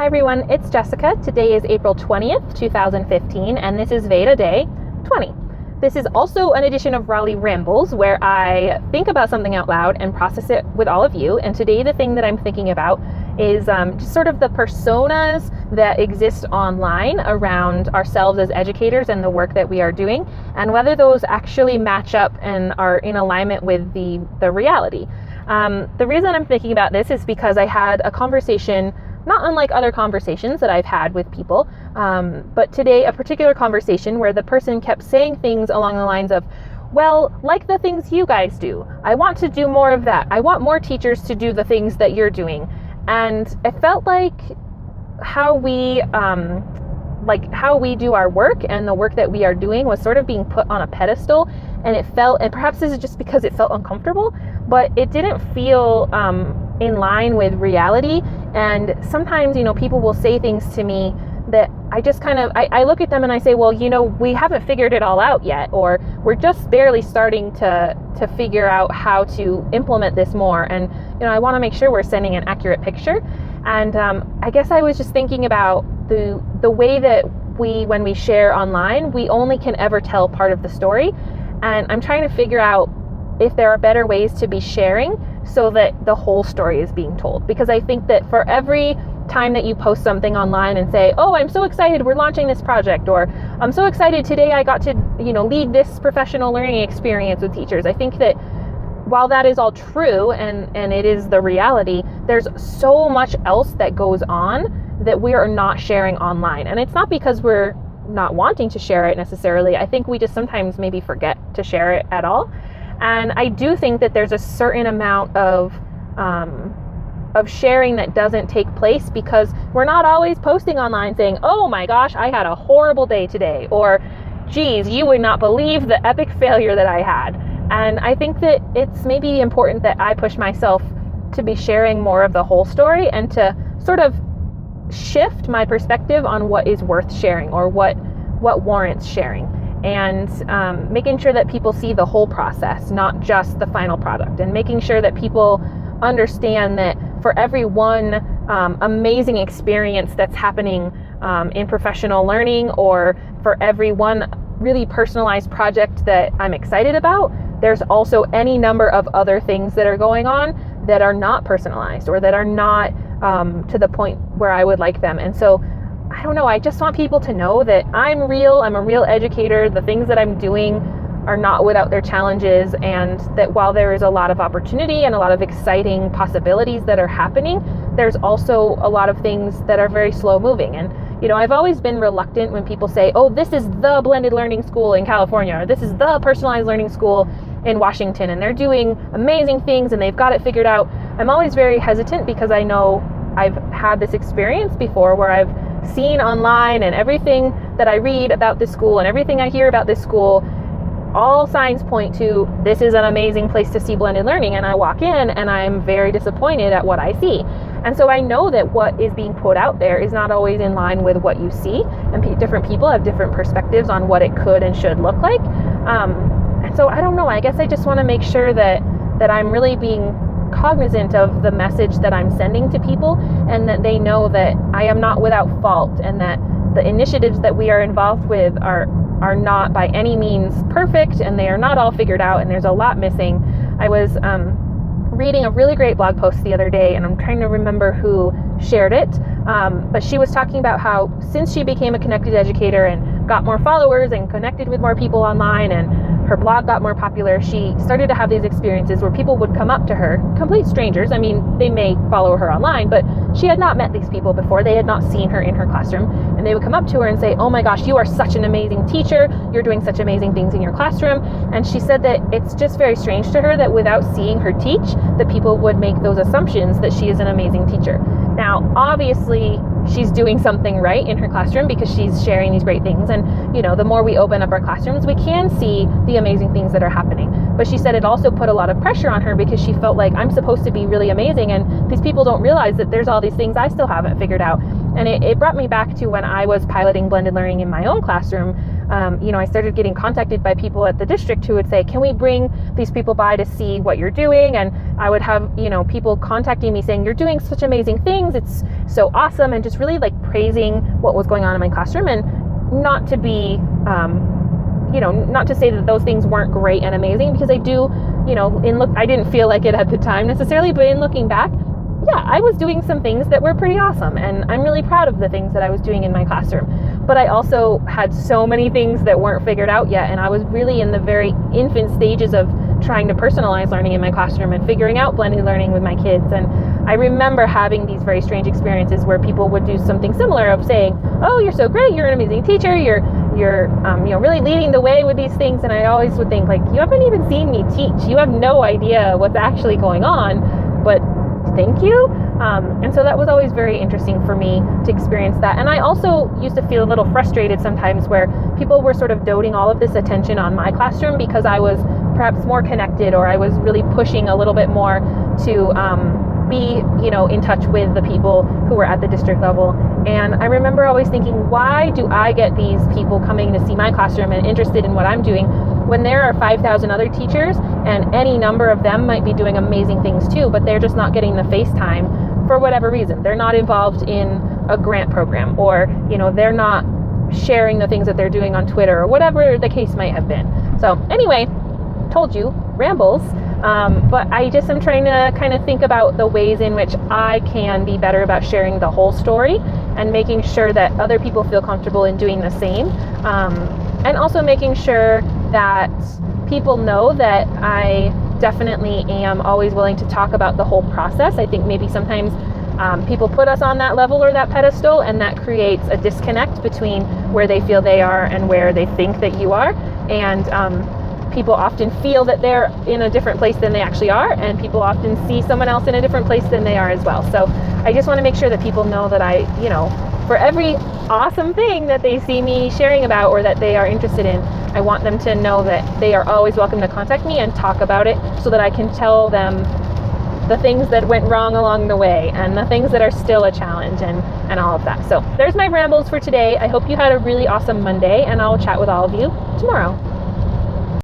Hi everyone, it's Jessica. Today is April 20th, 2015, and this is VEDA Day 20. This is also an edition of Raleigh Rambles, where I think about something out loud and process it with all of you. And today the thing that I'm thinking about is just sort of the personas that exist online around ourselves as educators and the work that we are doing, and whether those actually match up and are in alignment with the reality. The reason I'm thinking about this is because I had a conversation not unlike other conversations that I've had with people, but today a particular conversation where the person kept saying things along the lines of, well, like the things you guys do, I want to do more of that. I want more teachers to do the things that you're doing. And it felt like how we do our work and the work that we are doing was sort of being put on a pedestal, and it felt, and perhaps this is just because it felt uncomfortable, but it didn't feel in line with reality. And sometimes, people will say things to me that I just I look at them and I say, well, we haven't figured it all out yet, or we're just barely starting to figure out how to implement this more. And, I want to make sure we're sending an accurate picture. And I guess I was just thinking about the way that when we share online, we only can ever tell part of the story. And I'm trying to figure out if there are better ways to be sharing so that the whole story is being told. Because I think that for every time that you post something online and say, oh, I'm so excited, we're launching this project, or I'm so excited today I got to, lead this professional learning experience with teachers. I think that while that is all true and it is the reality, there's so much else that goes on that we are not sharing online. And it's not because we're not wanting to share it necessarily. I think we just sometimes maybe forget to share it at all. And I do think that there's a certain amount of sharing that doesn't take place because we're not always posting online saying, oh my gosh, I had a horrible day today, or geez, you would not believe the epic failure that I had. And I think that it's maybe important that I push myself to be sharing more of the whole story and to sort of shift my perspective on what is worth sharing or what warrants sharing. And making sure that people see the whole process, not just the final product, and making sure that people understand that for every one amazing experience that's happening in professional learning, or for every one really personalized project that I'm excited about, there's also any number of other things that are going on that are not personalized or that are not to the point where I would like them. And so I don't know, I just want people to know that I'm real, I'm a real educator, the things that I'm doing are not without their challenges, and that while there is a lot of opportunity and a lot of exciting possibilities that are happening, there's also a lot of things that are very slow moving. And, I've always been reluctant when people say, oh, this is the blended learning school in California, or this is the personalized learning school in Washington, and they're doing amazing things and they've got it figured out. I'm always very hesitant because I know I've had this experience before where I've seen online, and everything that I read about this school and everything I hear about this school, all signs point to this is an amazing place to see blended learning, and I walk in and I'm very disappointed at what I see. And so I know that what is being put out there is not always in line with what you see, and different people have different perspectives on what it could and should look like. And so I don't know, I guess I just want to make sure that I'm really being cognizant of the message that I'm sending to people, and that they know that I am not without fault, and that the initiatives that we are involved with are not by any means perfect, and they are not all figured out, and there's a lot missing. I was reading a really great blog post the other day, and I'm trying to remember who shared it, but she was talking about how since she became a connected educator and got more followers and connected with more people online, and her blog got more popular, she started to have these experiences where people would come up to her, complete strangers. I mean, they may follow her online, but she had not met these people before. They had not seen her in her classroom, and they would come up to her and say, oh my gosh, you are such an amazing teacher. You're doing such amazing things in your classroom. And she said that it's just very strange to her that without seeing her teach, that people would make those assumptions that she is an amazing teacher. Now, obviously, she's doing something right in her classroom because she's sharing these great things. And, the more we open up our classrooms, we can see the amazing things that are happening. But she said it also put a lot of pressure on her because she felt like I'm supposed to be really amazing, and these people don't realize that there's all these things I still haven't figured out. And it brought me back to when I was piloting blended learning in my own classroom. I started getting contacted by people at the district who would say, can we bring these people by to see what you're doing? And I would have, people contacting me saying, you're doing such amazing things. It's so awesome. And just really like praising what was going on in my classroom, and not to be, not to say that those things weren't great and amazing, because I do, I didn't feel like it at the time necessarily, but in looking back, yeah, I was doing some things that were pretty awesome, and I'm really proud of the things that I was doing in my classroom. But I also had so many things that weren't figured out yet, and I was really in the very infant stages of trying to personalize learning in my classroom and figuring out blended learning with my kids. And I remember having these very strange experiences where people would do something similar of saying, oh, you're so great, you're an amazing teacher, you're really leading the way with these things. And I always would think, like, you haven't even seen me teach, you have no idea what's actually going on, but thank you. And so that was always very interesting for me to experience that. And I also used to feel a little frustrated sometimes where people were sort of doting all of this attention on my classroom because I was perhaps more connected, or I was really pushing a little bit more to be, in touch with the people who were at the district level. And I remember always thinking, why do I get these people coming to see my classroom and interested in what I'm doing when there are 5,000 other teachers and any number of them might be doing amazing things too, but they're just not getting the face time for whatever reason. They're not involved in a grant program, or, they're not sharing the things that they're doing on Twitter, or whatever the case might have been. So anyway, told you, rambles. But I just am trying to kind of think about the ways in which I can be better about sharing the whole story and making sure that other people feel comfortable in doing the same. And also making sure that people know that I definitely am always willing to talk about the whole process. I think maybe sometimes people put us on that level or that pedestal, and that creates a disconnect between where they feel they are and where they think that you are. And people often feel that they're in a different place than they actually are, and people often see someone else in a different place than they are as well. So I just want to make sure that people know that I, for every awesome thing that they see me sharing about or that they are interested in, I want them to know that they are always welcome to contact me and talk about it, so that I can tell them the things that went wrong along the way and the things that are still a challenge and all of that. So there's my rambles for today. I hope you had a really awesome Monday, and I'll chat with all of you tomorrow.